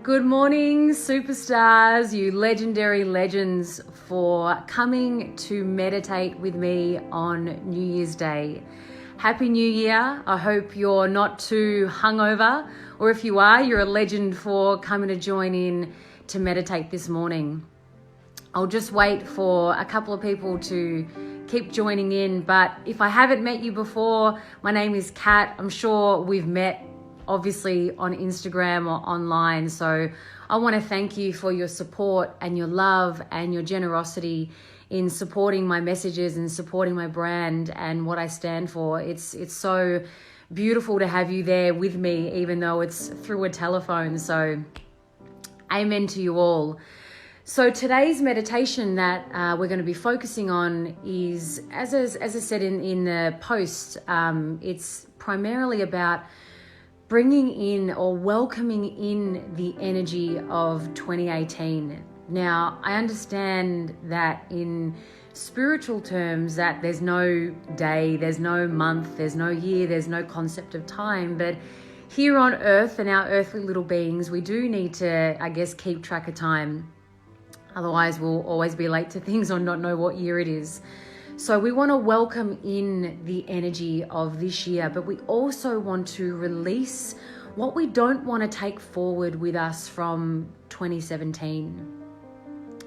Good morning, superstars, you legendary legends, for coming to meditate with me on New Year's Day. Happy New Year. I hope you're not too hungover, or if you are, you're a legend for coming to join in to meditate this morning. I'll just wait for a couple of people to keep joining in, but if I haven't met you before, my name is Kat. I'm sure we've met obviously on Instagram or online. So I want to thank you for your support and your love and your generosity in supporting my messages and supporting my brand and what I stand for. It's so beautiful to have you there with me, even though it's through a telephone. So amen to you all. So today's meditation that we're going to be focusing on is, as I said in the post, it's primarily about bringing in or welcoming in the energy of 2018. Now, I understand that in spiritual terms that there's no day, there's no month, there's no year, there's no concept of time, but here on earth and our earthly little beings, we do need to, I guess, keep track of time. Otherwise, we'll always be late to things or not know what year it is. So we want to welcome in the energy of this year, but we also want to release what we don't want to take forward with us from 2017.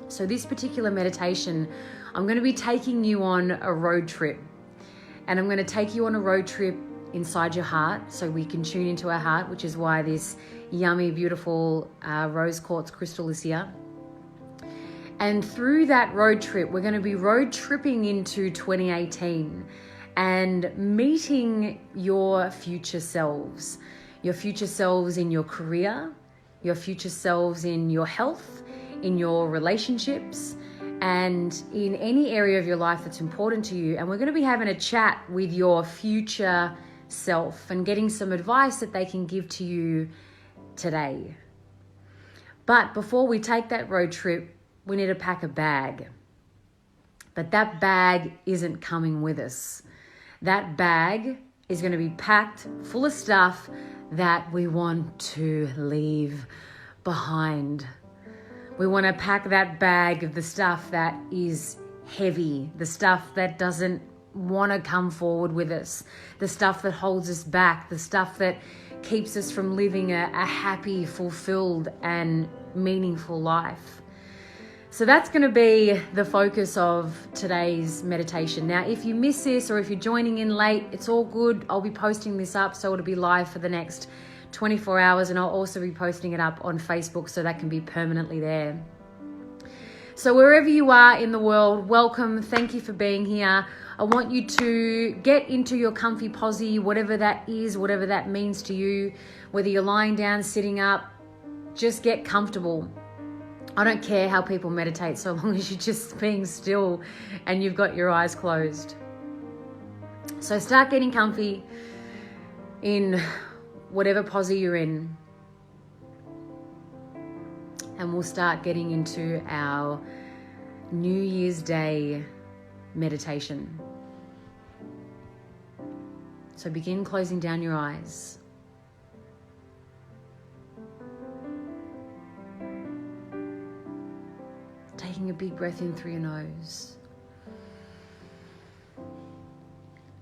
So this particular meditation, I'm going to be taking you on a road trip, and I'm going to take you on a road trip inside your heart so we can tune into our heart, which is why this yummy, beautiful rose quartz crystal is here. And through that road trip, we're going to be road tripping into 2018 and meeting your future selves in your career, your future selves in your health, in your relationships, and in any area of your life that's important to you. And we're going to be having a chat with your future self and getting some advice that they can give to you today. But before we take that road trip, we need to pack a bag. But that bag isn't coming with us. That bag is going to be packed full of stuff that we want to leave behind. We want to pack that bag of the stuff that is heavy, the stuff that doesn't want to come forward with us, the stuff that holds us back, the stuff that keeps us from living a happy, fulfilled, and meaningful life. So that's going to be the focus of today's meditation. Now, if you miss this or if you're joining in late, it's all good. I'll be posting this up, so it'll be live for the next 24 hours, and I'll also be posting it up on Facebook so that can be permanently there. So wherever you are in the world, welcome. Thank you for being here. I want you to get into your comfy posy, whatever that is, whatever that means to you, whether you're lying down, sitting up, just get comfortable. I don't care how people meditate so long as you're just being still and you've got your eyes closed. So start getting comfy in whatever posy you're in. And we'll start getting into our New Year's Day meditation. So begin closing down your eyes. Taking a big breath in through your nose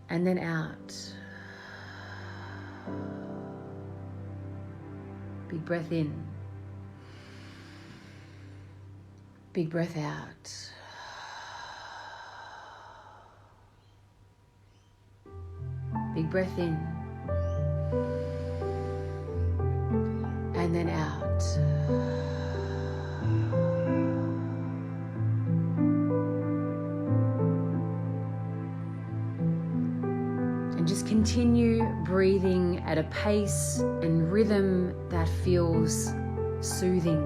and then out. Big breath in. Big breath out. Big breath in and then out. Just continue breathing at a pace and rhythm that feels soothing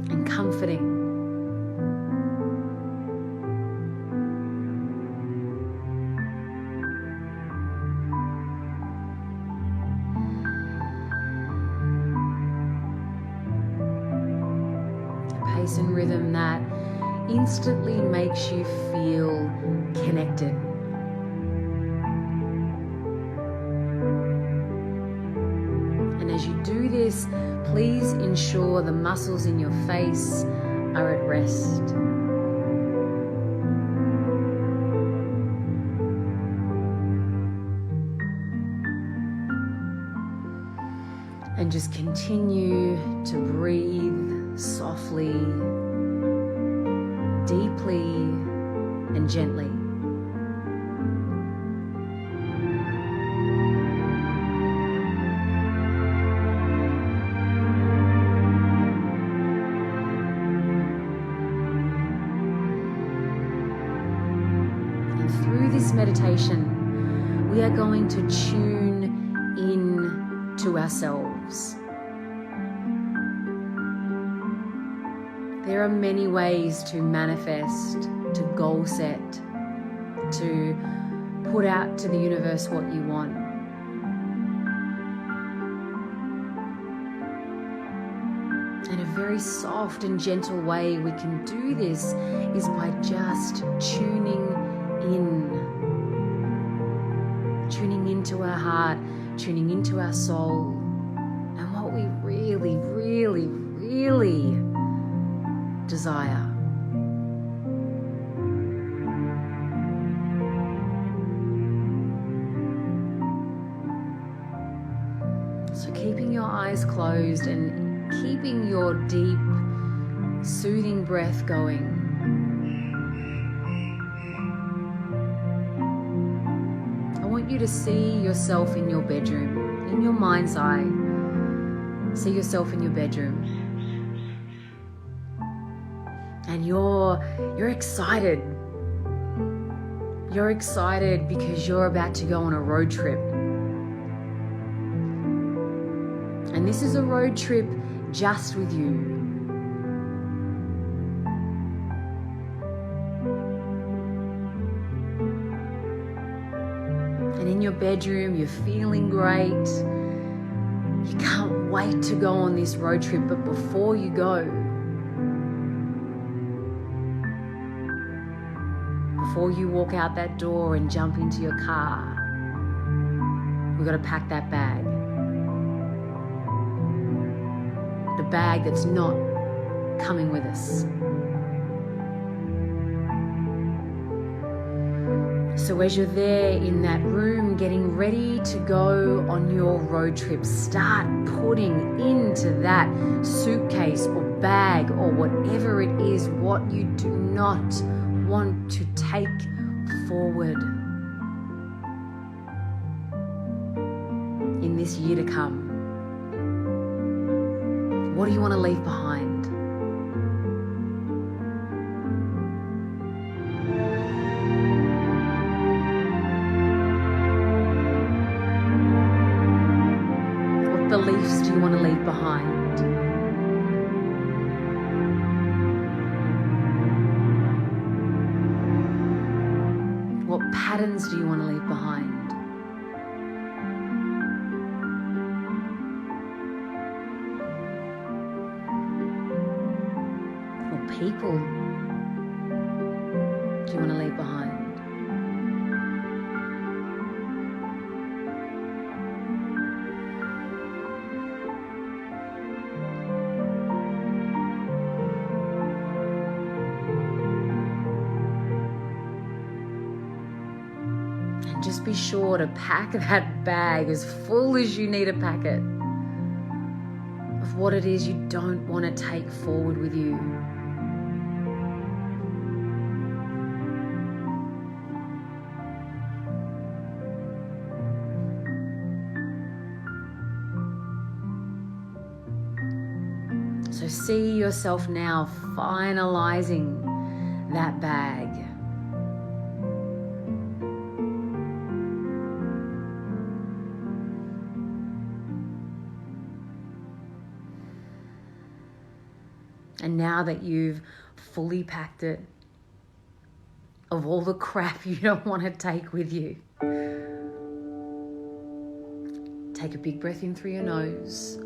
and comforting. A pace and rhythm that instantly makes you feel connected. as you do this, please ensure the muscles in your face are at rest. And just continue to breathe softly, deeply, and gently. Through this meditation, we are going to tune in to ourselves. There are many ways to manifest, to goal set, to put out to the universe what you want. And a very soft and gentle way we can do this is by just tuning into our heart, tuning into our soul, and what we really, really, really desire. So keeping your eyes closed and keeping your deep, soothing breath going. You to see yourself in your bedroom, in your mind's eye. See yourself in your bedroom, and you're excited. You're excited because you're about to go on a road trip, and this is a road trip just with you. In your bedroom, you're feeling great. You can't wait to go on this road trip, but before you go, before you walk out that door and jump into your car, we've got to pack that bag. The bag that's not coming with us. So as you're there in that room getting ready to go on your road trip, start putting into that suitcase or bag or whatever it is what you do not want to take forward in this year to come. What do you want to leave behind? Beliefs do you want to leave behind? What patterns do you want to leave behind? What people do you want to leave behind? Just be sure to pack that bag as full as you need to pack it of what it is you don't want to take forward with you. So see yourself now finalizing that bag. And now that you've fully packed it of all the crap you don't want to take with you, take a big breath in through your nose,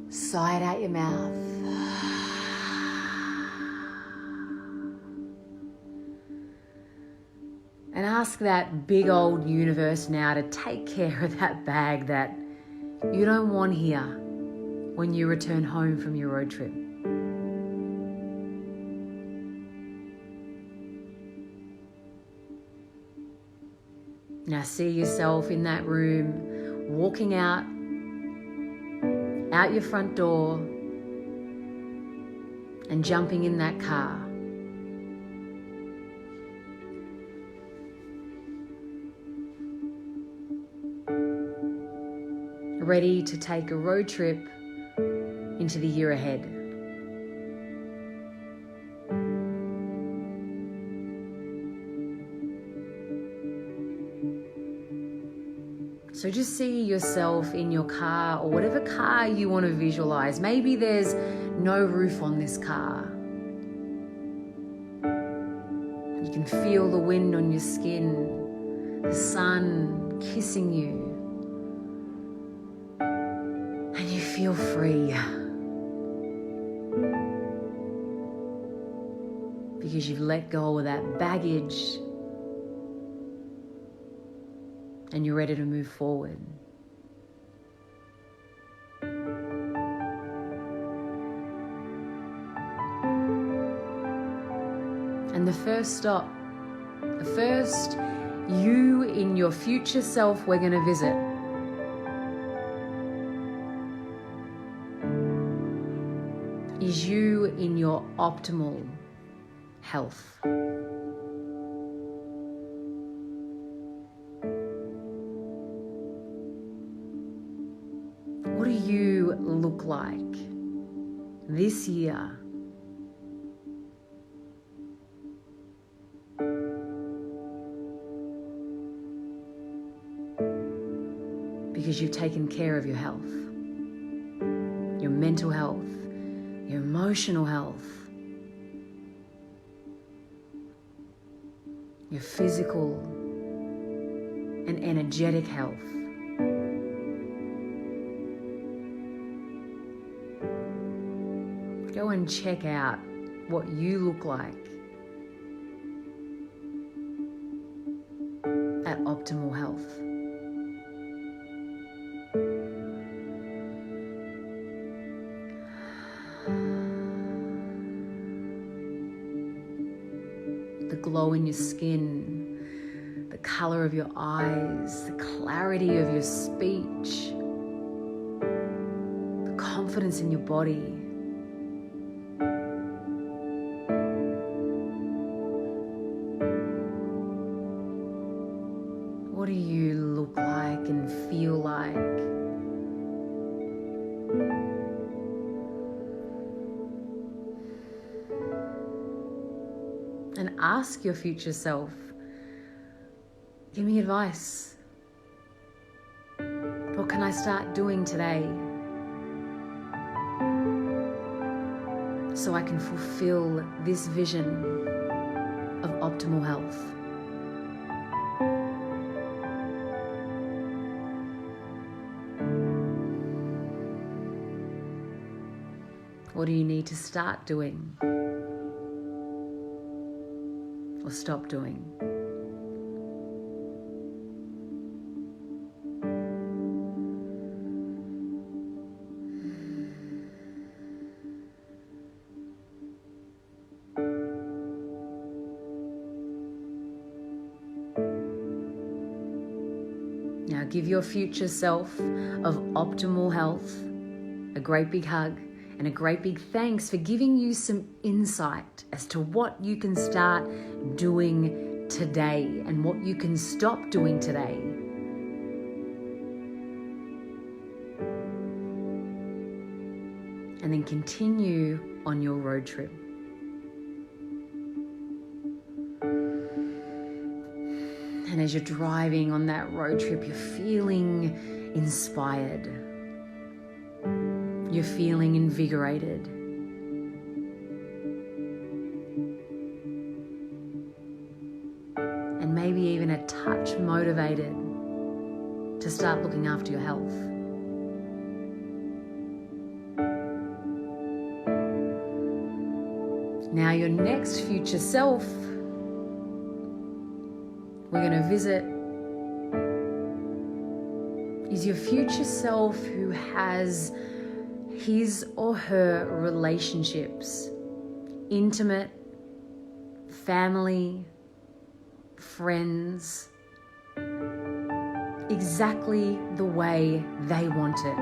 sigh it out your mouth, and ask that big old universe now to take care of that bag that you don't want here when you return home from your road trip. Now see yourself in that room, walking out your front door and jumping in that car. Ready to take a road trip into the year ahead. So just see yourself in your car, or whatever car you want to visualize. Maybe there's no roof on this car. You can feel the wind on your skin, the sun kissing you, and you feel free because you've let go of that baggage and you're ready to move forward. And the first stop, the first you in your future self we're going to visit is you in your optimal health. What do you look like this year? Because you've taken care of your health, your mental health, your emotional health, your physical and energetic health. Go and check out what you look like at optimal health. The glow in your skin, the color of your eyes, the clarity of your speech, the confidence in your body. What do you look like and feel like? And ask your future self, give me advice. What can I start doing today so I can fulfill this vision of optimal health? What do you need to start doing or stop doing? Now give your future self of optimal health a great big hug and a great big thanks for giving you some insight as to what you can start doing today and what you can stop doing today. And then continue on your road trip. And as you're driving on that road trip, you're feeling inspired. You're feeling invigorated. And maybe even a touch motivated to start looking after your health. Now your next future self, we're going to visit is your future self who has his or her relationships, intimate, family, friends, exactly the way they want it.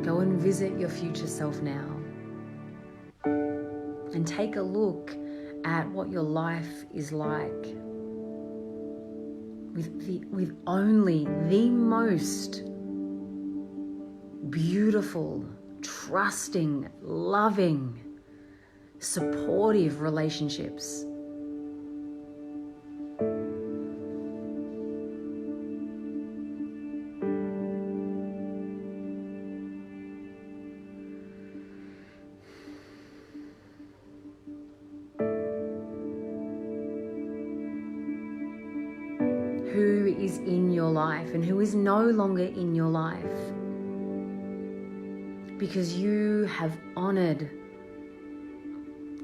Go and visit your future self now and take a look at what your life is like with only the most beautiful, trusting, loving, supportive relationships. Who is in your life and who is no longer in your life, because you have honored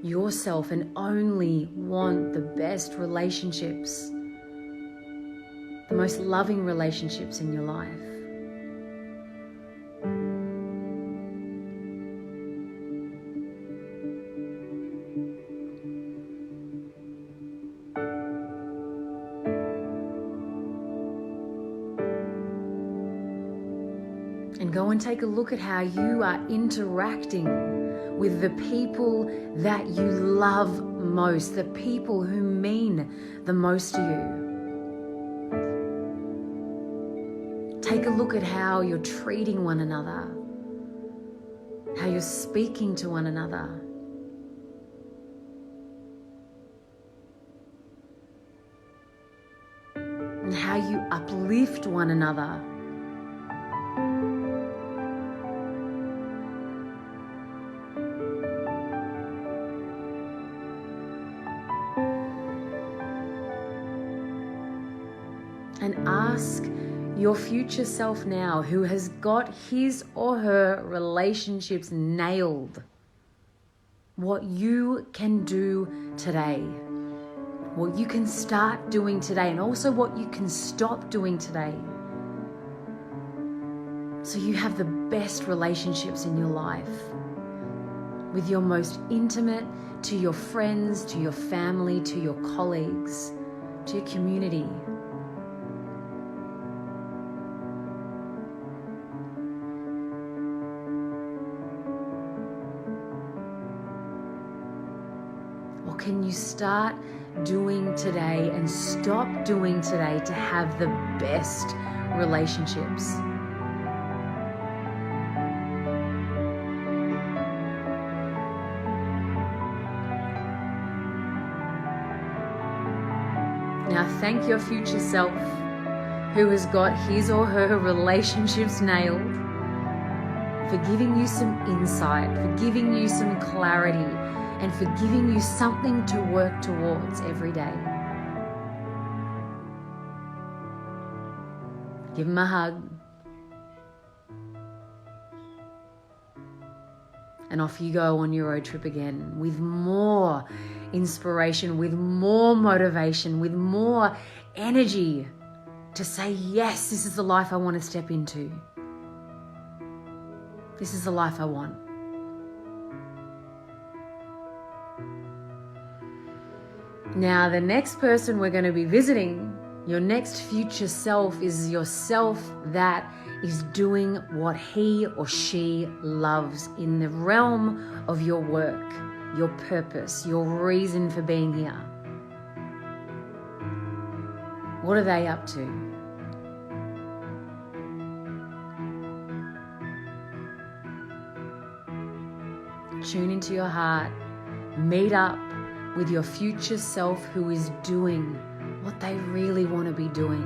yourself and only want the best relationships, the most loving relationships in your life. And go and take a look at how you are interacting with the people that you love most, the people who mean the most to you. Take a look at how you're treating one another, how you're speaking to one another. And how you uplift one another. And ask your future self now, who has got his or her relationships nailed, what you can do today, what you can start doing today, and also what you can stop doing today, so you have the best relationships in your life, with your most intimate, to your friends, to your family, to your colleagues, to your community. What can you start doing today and stop doing today to have the best relationships? Now thank your future self who has got his or her relationships nailed, for giving you some insight, for giving you some clarity, and for giving you something to work towards every day. Give him a hug. And off you go on your road trip again with more inspiration, with more motivation, with more energy to say, yes, this is the life I want to step into. This is the life I want. Now, the next person we're going to be visiting, your next future self, is yourself that is doing what he or she loves in the realm of your work, your purpose, your reason for being here. What are they up to? Tune into your heart, meet up with your future self who is doing what they really want to be doing.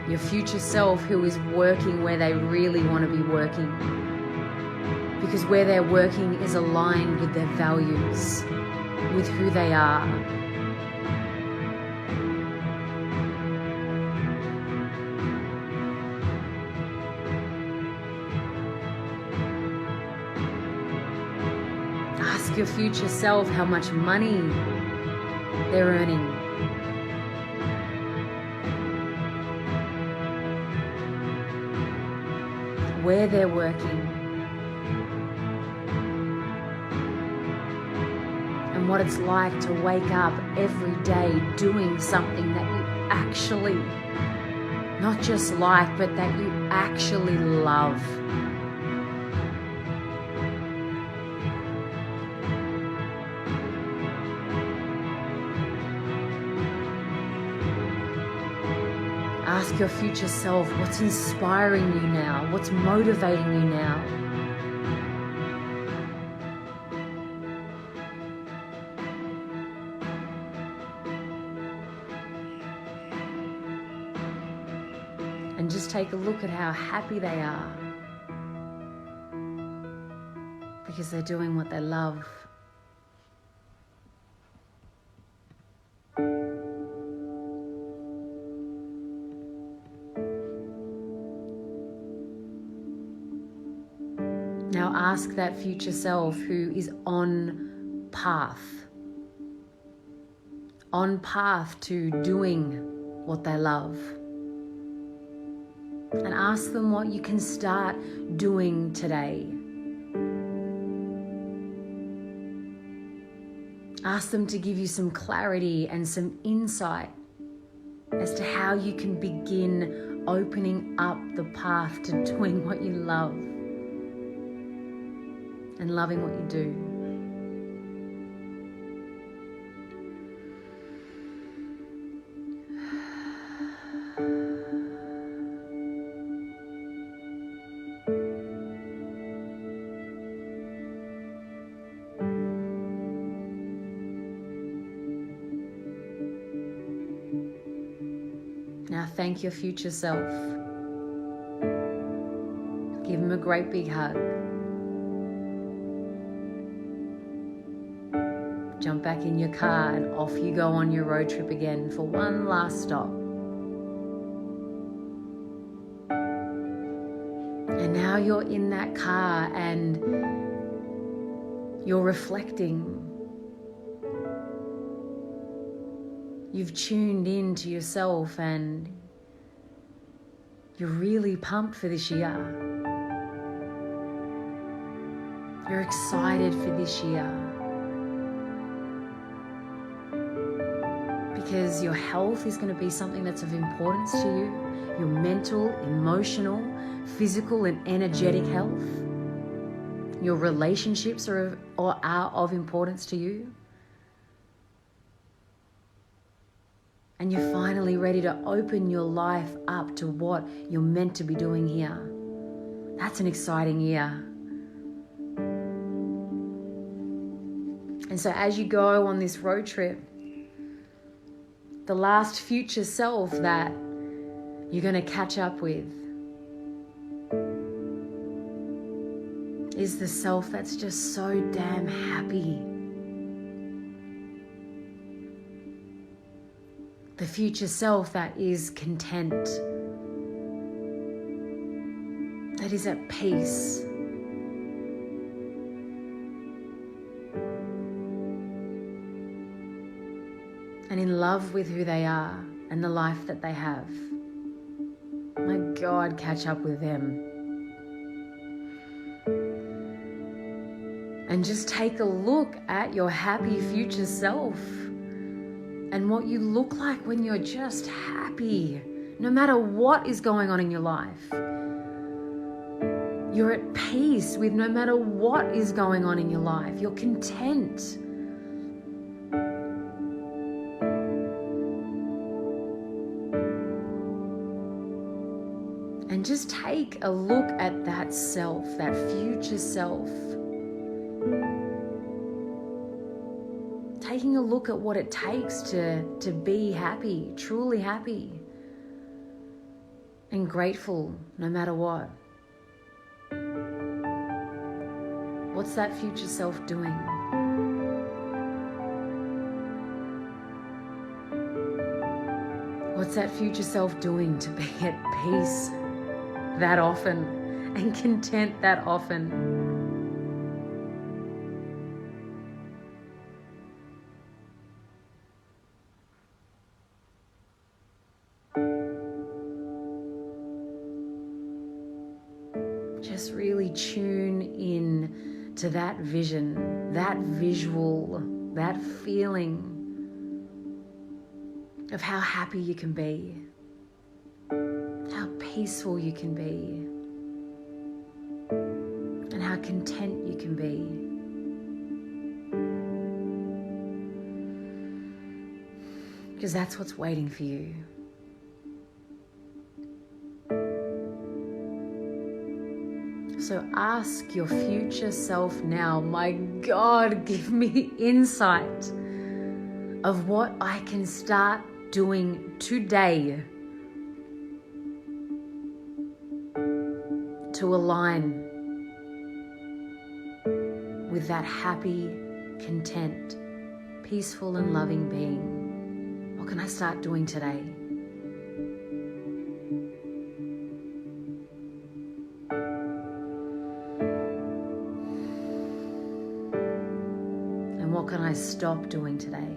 Your future self who is working where they really want to be working. Because where they're working is aligned with their values, with who they are, Ask your future self how much money they're earning. Where they're working. And what it's like to wake up every day doing something that you actually, not just like, but that you actually love. Ask your future self what's inspiring you now, what's motivating you now. And just take a look at how happy they are because they're doing what they love. Now ask that future self who is on path to doing what they love. And ask them what you can start doing today. Ask them to give you some clarity and some insight as to how you can begin opening up the path to doing what you love and loving what you do. Now thank your future self. Give him a great big hug. Jump back in your car and off you go on your road trip again for one last stop. And now you're in that car and you're reflecting. You've tuned in to yourself and you're really pumped for this year. You're excited for this year because your health is going to be something that's of importance to you. Your mental, emotional, physical and energetic health. Your relationships are of importance to you. And you're finally ready to open your life up to what you're meant to be doing here. That's an exciting year. And so as you go on this road trip, the last future self that you're going to catch up with is the self that's just so damn happy. The future self that is content, that is at peace, and in love with who they are and the life that they have. My God, catch up with them. And just take a look at your happy future self and what you look like when you're just happy, no matter what is going on in your life. You're at peace with no matter what is going on in your life. You're content. And just take a look at that self, that future self. Taking a look at what it takes to be happy, truly happy, and grateful no matter what. What's that future self doing? What's that future self doing to be at peace that often and content that often? just really tune in to that vision, that visual, that feeling of how happy you can be, how peaceful you can be, and how content you can be. Because that's what's waiting for you. So ask your future self now, my God, give me insight of what I can start doing today to align with that happy, content, peaceful and loving being. What can I start doing today? And what can I stop doing today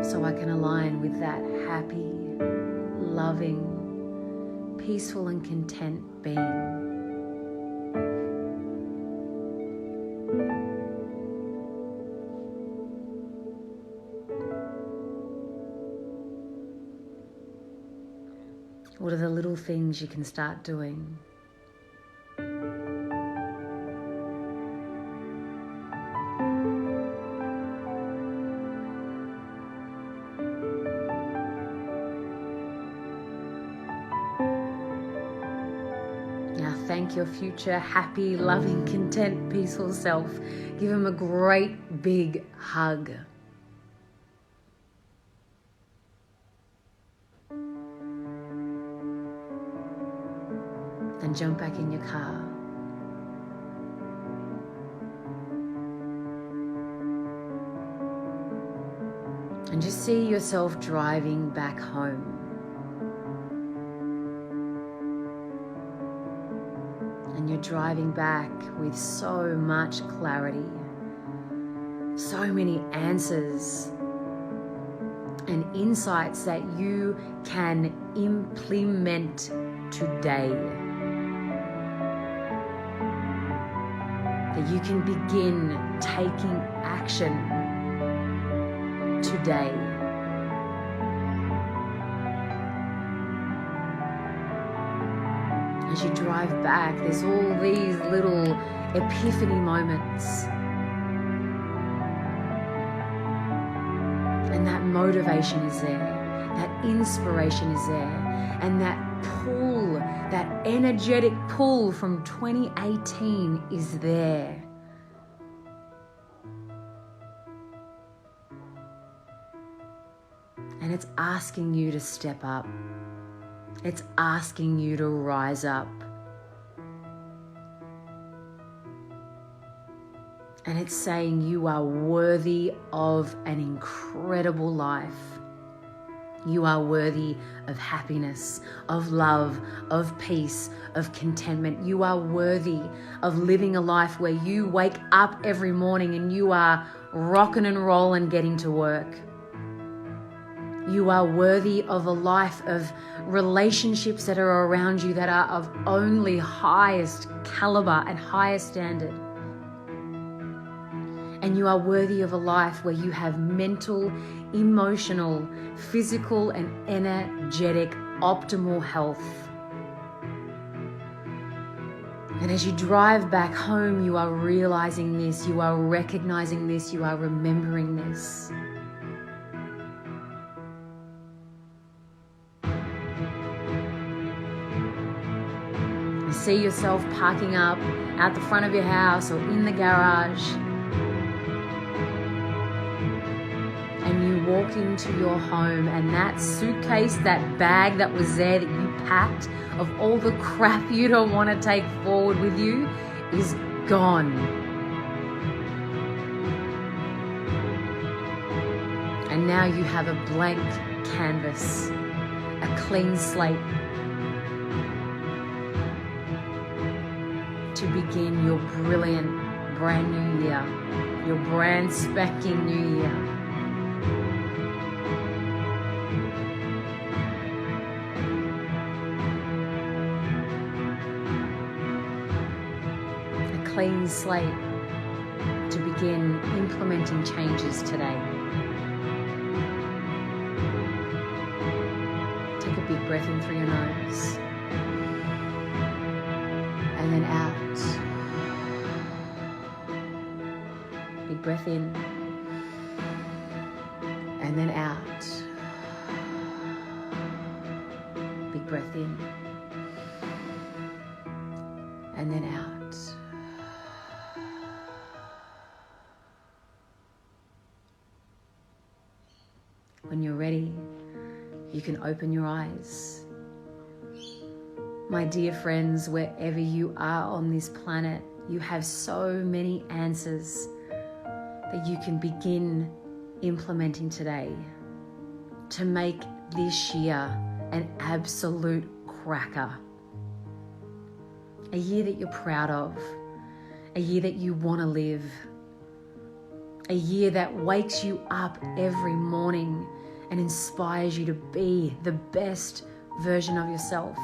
so I can align with that happy, loving, peaceful and content being? What are the little things you can start doing? Now thank your future happy, loving, content, peaceful self. Give him a great big hug. And jump back in your car. And just see yourself driving back home. And you're driving back with so much clarity, so many answers and insights that you can implement today. That you can begin taking action today. As you drive back, there's all these little epiphany moments. And that motivation is there, that inspiration is there, and that pull, that energetic pull from 2018 is there. And it's asking you to step up. It's asking you to rise up. And it's saying you are worthy of an incredible life. You are worthy of happiness, of love, of peace, of contentment. You are worthy of living a life where you wake up every morning and you are rocking and rolling getting to work. You are worthy of a life of relationships that are around you that are of only highest caliber and highest standard. And you are worthy of a life where you have mental, emotional, physical, and energetic, optimal health. And as you drive back home, you are realizing this, you are recognizing this, you are remembering this. You see yourself parking up out the front of your house or in the garage. And you walk into your home and that suitcase, that bag that was there that you packed of all the crap you don't want to take forward with you is gone. And now you have a blank canvas, a clean slate to begin your brilliant brand new year, your brand spanking new year. clean slate to begin implementing changes today. Take a big breath in through your nose and then out. Big breath in and then out. Big breath in and then out. When you're ready, you can open your eyes. My dear friends, wherever you are on this planet, you have so many answers that you can begin implementing today to make this year an absolute cracker. A year that you're proud of, a year that you want to live, a year that wakes you up every morning and inspires you to be the best version of yourself.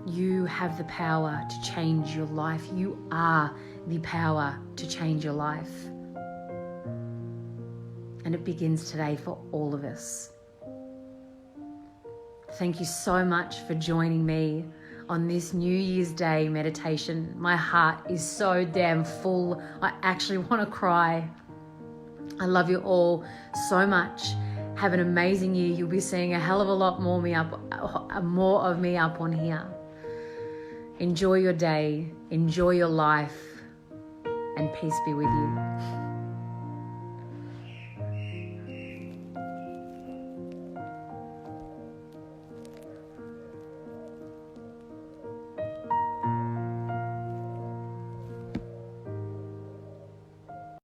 You have the power to change your life. You are the power to change your life. And it begins today for all of us. Thank you so much for joining me on this New Year's Day meditation. My heart is so damn full. I actually want to cry. I love you all so much. Have an amazing year. You'll be seeing a hell of a lot more of me up on here. Enjoy your day, enjoy your life, and peace be with you.